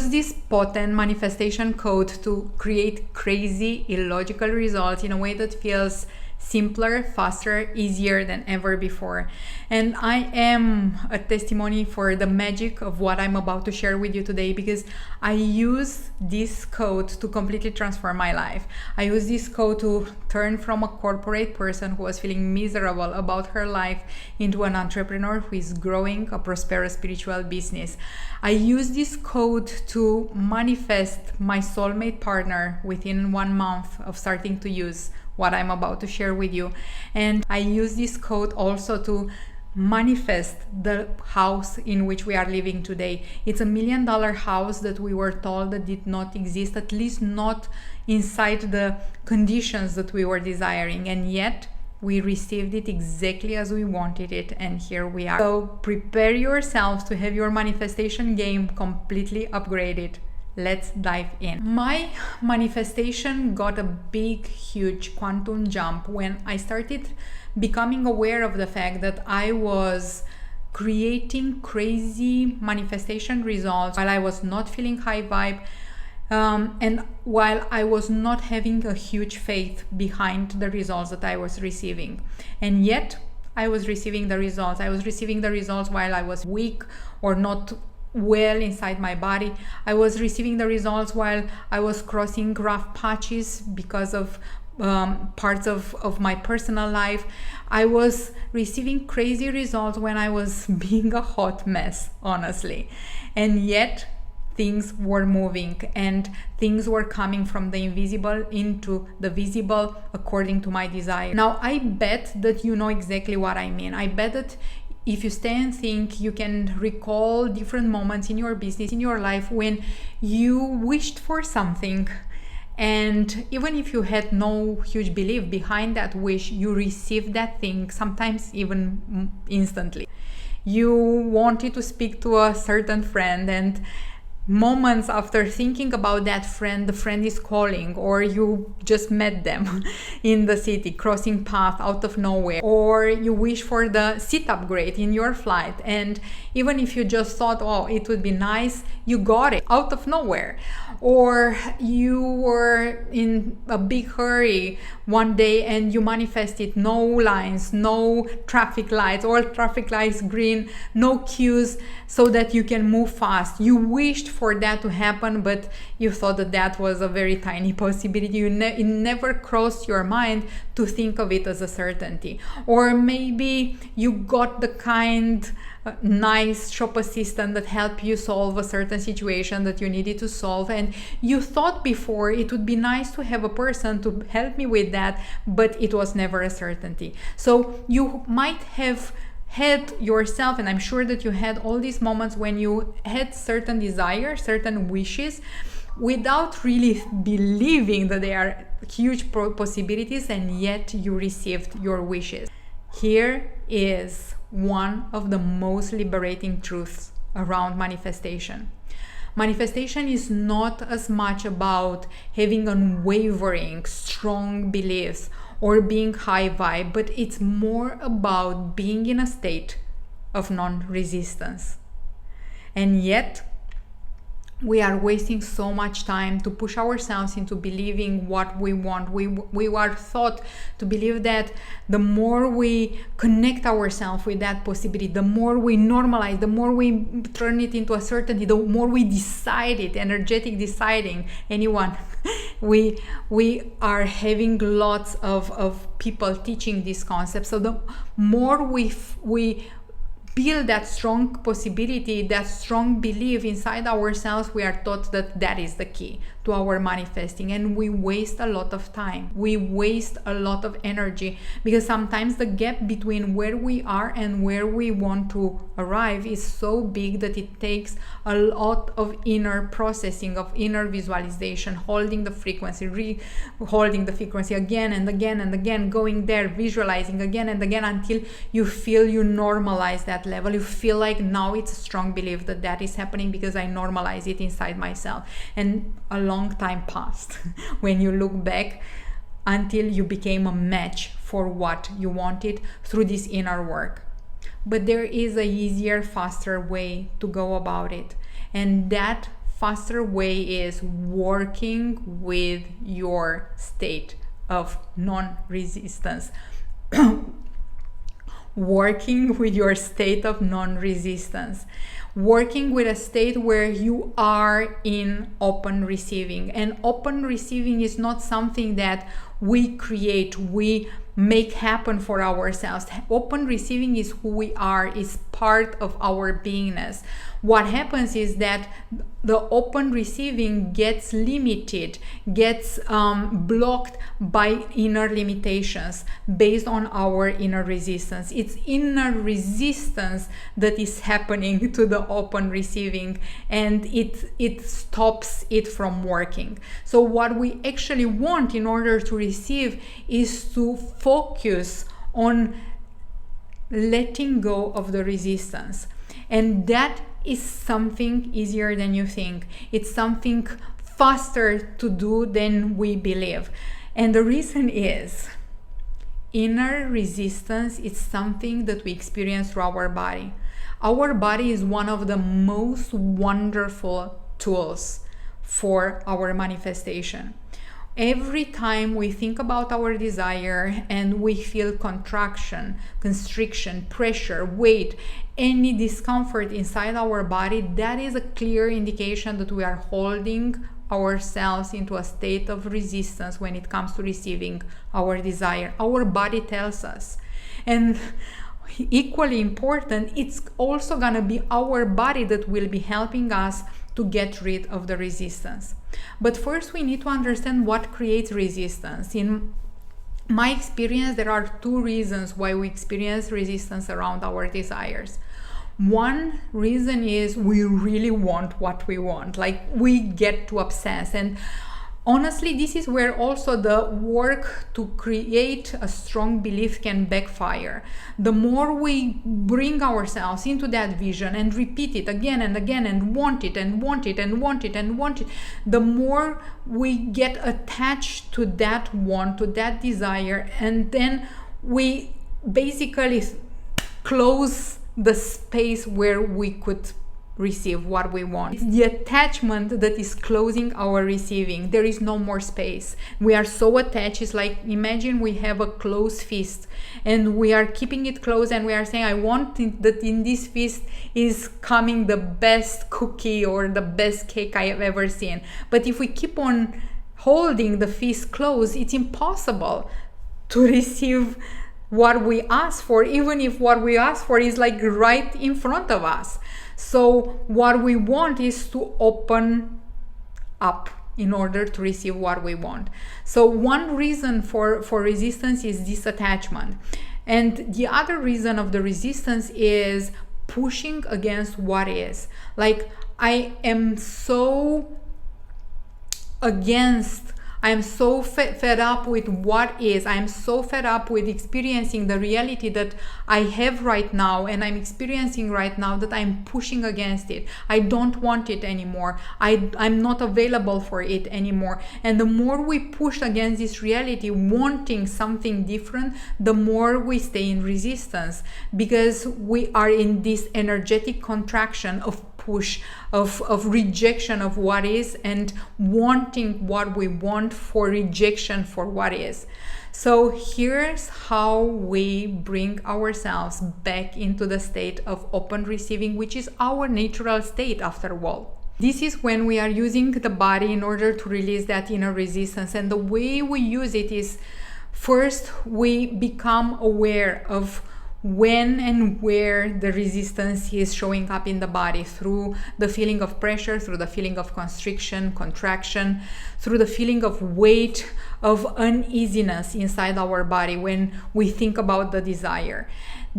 use this potent manifestation code to create crazy, illogical results in a way that feels simpler, faster, easier than ever before. And I am a testimony for the magic of what I'm about to share with you today, because I use this code to completely transform my life. I use this code to turn from a corporate person who was feeling miserable about her life into an entrepreneur who is growing a prosperous spiritual business. I use this code to manifest my soulmate partner within 1 month of starting to use what I'm about to share with you. And I use this code also to manifest the house in which we are living today. It's $1 million house that we were told that did not exist, at least not inside the conditions that we were desiring, and yet we received it exactly as we wanted it, and here we are. So prepare yourselves to have your manifestation game completely upgraded. Let's dive in. My manifestation got a big, huge quantum jump when I started becoming aware of the fact that I was creating crazy manifestation results while I was not feeling high vibe, and while I was not having a huge faith behind the results that I was receiving. And yet I was receiving the results. I was receiving the results while I was weak or not well inside my body. I was receiving the results while I was crossing rough patches because of parts of my personal life. I was receiving crazy results when I was being a hot mess, honestly. And yet things were moving and things were coming from the invisible into the visible according to my desire. Now, I bet that you know exactly what I mean. I bet that if you stay and think, you can recall different moments in your business, in your life, when you wished for something, and even if you had no huge belief behind that wish, you received that thing, sometimes even instantly. You wanted to speak to a certain friend, and moments after thinking about that friend, the friend is calling, or you just met them in the city, crossing path out of nowhere, or you wish for the seat upgrade in your flight, and even if you just thought, oh, it would be nice, you got it out of nowhere. Or you were in a big hurry one day and you manifested no lines, no traffic lights, all traffic lights green, no queues, so that you can move fast. You wished for that to happen, but you thought that that was a very tiny possibility. It never crossed your mind to think of it as a certainty. Or maybe you got the kind nice shop assistant that helped you solve a certain situation that you needed to solve, and you thought before it would be nice to have a person to help me with that, but it was never a certainty. So you might have had yourself, and I'm sure that you had all these moments when you had certain desires, certain wishes, without really believing that they are huge possibilities, and yet you received your wishes. Here is one of the most liberating truths around manifestation. Manifestation is not as much about having unwavering, strong beliefs or being high vibe, but it's more about being in a state of non-resistance. And yet, we are wasting so much time to push ourselves into believing what we want. We are taught to believe that the more we connect ourselves with that possibility, the more we normalize, the more we turn it into a certainty, the more we decide it, energetic deciding, anyone. We are having lots of people teaching this concept. So the more we build that strong possibility, that strong belief inside ourselves, we are taught that that is the key to our manifesting, and we waste a lot of time. We waste a lot of energy, because sometimes the gap between where we are and where we want to arrive is so big that it takes a lot of inner processing, of inner visualization, holding the frequency, holding the frequency again and again and again, going there, visualizing again and again until you feel you normalize that level. You feel like now it's a strong belief that that is happening because I normalize it inside myself. And a long time passed when you look back, until you became a match for what you wanted through this inner work. But there is a easier, faster way to go about it, and that faster way is working with your state of non-resistance. Working with your state of non-resistance. Working with a state where you are in open receiving. And open receiving is not something that we create, we make happen for ourselves. Open receiving is who we are, is part of our beingness. What happens is that the open receiving gets limited, gets blocked by inner limitations based on our inner resistance. It's inner resistance that is happening to the open receiving, and it stops it from working. So what we actually want in order to receive is to focus on letting go of the resistance. And that is something easier than you think. It's something faster to do than we believe. And the reason is inner resistance is something that we experience through our body. Our body is one of the most wonderful tools for our manifestation. Every time we think about our desire and we feel contraction, constriction, pressure, weight, any discomfort inside our body, that is a clear indication that we are holding ourselves into a state of resistance when it comes to receiving our desire. Our body tells us. And equally important, it's also gonna be our body that will be helping us to get rid of the resistance. But first we need to understand what creates resistance. In my experience, there are two reasons why we experience resistance around our desires. One reason is we really want what we want, like we get to obsess. And honestly, this is where also the work to create a strong belief can backfire. The more we bring ourselves into that vision and repeat it again and again and want it and want it and want it and want it, the more we get attached to that want, to that desire, and then we basically close the space where we could receive what we want. It's the attachment that is closing our receiving. There is no more space. We are so attached. It's like, imagine we have a closed fist and we are keeping it closed and we are saying, I want that in this fist is coming the best cookie or the best cake I have ever seen. But if we keep on holding the fist closed, it's impossible to receive what we ask for, even if what we ask for is like right in front of us. So what we want is to open up in order to receive what we want. So one reason for resistance is this attachment. And the other reason of the resistance is pushing against what is. Like, I am so against, I'm so fed up with what is. I'm so fed up with experiencing the reality that I have right now and I'm experiencing right now that I'm pushing against it. I don't want it anymore. I'm not available for it anymore. And the more we push against this reality, wanting something different, the more we stay in resistance, because we are in this energetic contraction of push, of rejection of what is, and wanting what we want for rejection for what is. So here's how we bring ourselves back into the state of open receiving, which is our natural state after all. This is when we are using the body in order to release that inner resistance. And the way we use it is, first we become aware of when and where the resistance is showing up in the body, through the feeling of pressure, through the feeling of constriction, contraction, through the feeling of weight, of uneasiness inside our body when we think about the desire.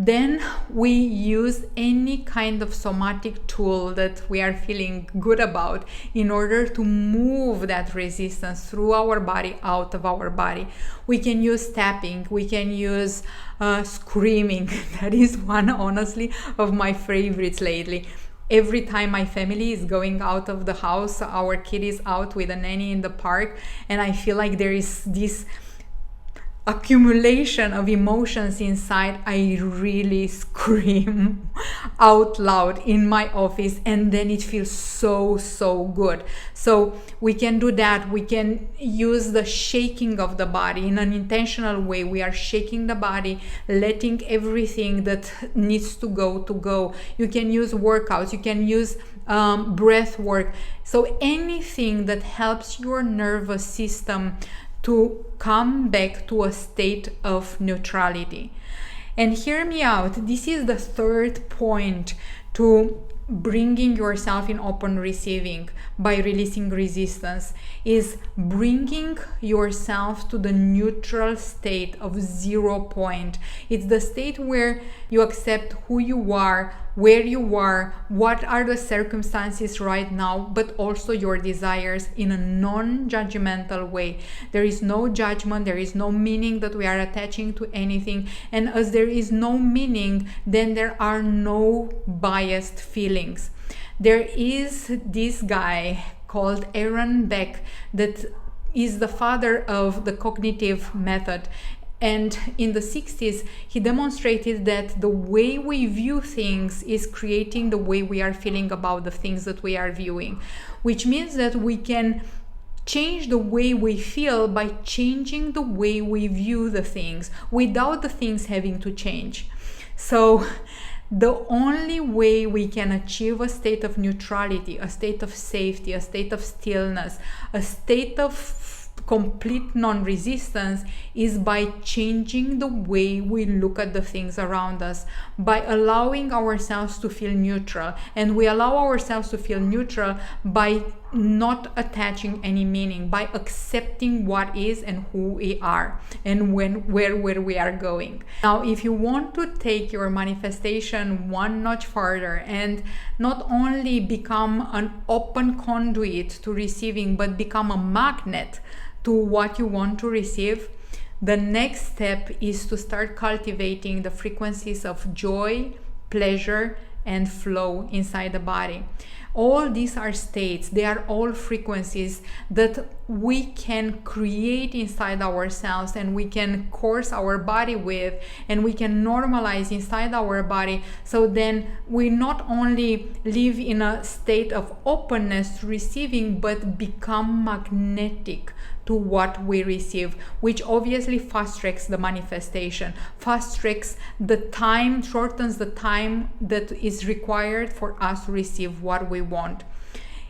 Then we use any kind of somatic tool that we are feeling good about in order to move that resistance through our body, out of our body. We can use tapping, we can use screaming. That is one, honestly, of my favorites lately. Every time my family is going out of the house, our kid is out with a nanny in the park, and I feel like there is this accumulation of emotions inside, I really scream out loud in my office, and then it feels so good. So we can do that. We can use the shaking of the body in an intentional way. We are shaking the body, letting everything that needs to go. You can use workouts, you can use breath work. So anything that helps your nervous system to come back to a state of neutrality. And hear me out, this is the third point to bringing yourself in open receiving by releasing resistance, is bringing yourself to the neutral state of 0 point. It's the state where you accept who you are, where you are, what are the circumstances right now, but also your desires in a non-judgmental way. There is no judgment, there is no meaning that we are attaching to anything, and as there is no meaning, then there are no biased feelings. There is this guy called Aaron Beck that is the father of the cognitive method. And in the 60s, he demonstrated that the way we view things is creating the way we are feeling about the things that we are viewing, which means that we can change the way we feel by changing the way we view the things without the things having to change. So the only way we can achieve a state of neutrality, a state of safety, a state of stillness, a state of complete non-resistance is by changing the way we look at the things around us, by allowing ourselves to feel neutral. And we allow ourselves to feel neutral by not attaching any meaning, by accepting what is and who we are and where we are going. Now, if you want to take your manifestation one notch further and not only become an open conduit to receiving, but become a magnet to what you want to receive, the next step is to start cultivating the frequencies of joy, pleasure, and flow inside the body. All these are states, they are all frequencies that we can create inside ourselves, and we can course our body with, and we can normalize inside our body. So then we not only live in a state of openness to receiving, but become magnetic to what we receive, which obviously fast tracks the manifestation, fast tracks the time, shortens the time that is required for us to receive what we want.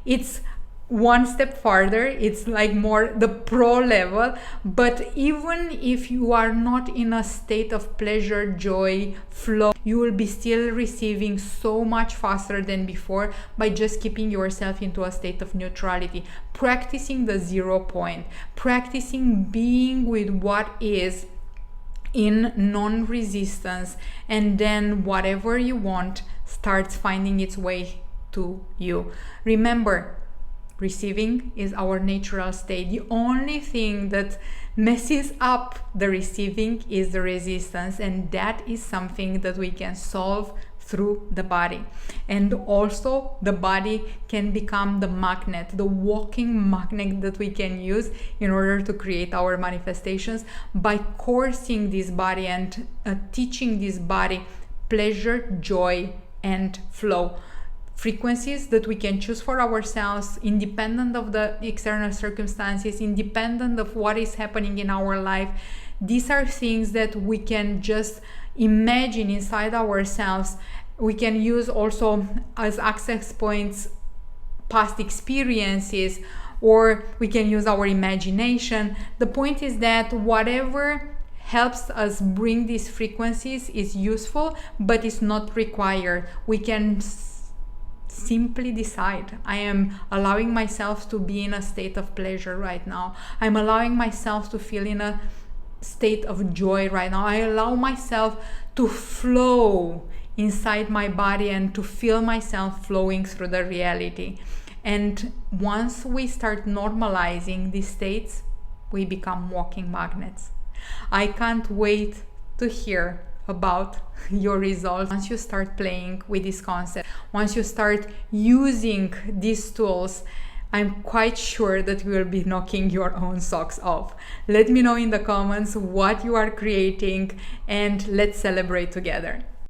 It's one step farther, it's like more the pro level, but even if you are not in a state of pleasure, joy, flow, you will be still receiving so much faster than before by just keeping yourself into a state of neutrality, practicing the 0 point, practicing being with what is in non-resistance, and then whatever you want starts finding its way to you. Remember, receiving is our natural state. The only thing that messes up the receiving is the resistance, and that is something that we can solve through the body. And also the body can become the magnet, the walking magnet that we can use in order to create our manifestations by coursing this body and teaching this body pleasure, joy, and flow. Frequencies that we can choose for ourselves, independent of the external circumstances, independent of what is happening in our life. These are things that we can just imagine inside ourselves. We can use also as access points past experiences, or we can use our imagination. The point is that whatever helps us bring these frequencies is useful, but it's not required. We can simply decide, I am allowing myself to be in a state of pleasure right now. I'm allowing myself to feel in a state of joy right now. I allow myself to flow inside my body and to feel myself flowing through the reality. And once we start normalizing these states, we become walking magnets. I can't wait to hear about your results once you start playing with this concept, once you start using these tools I'm quite sure that you will be knocking your own socks off. Let me know in the comments what you are creating, and let's celebrate together.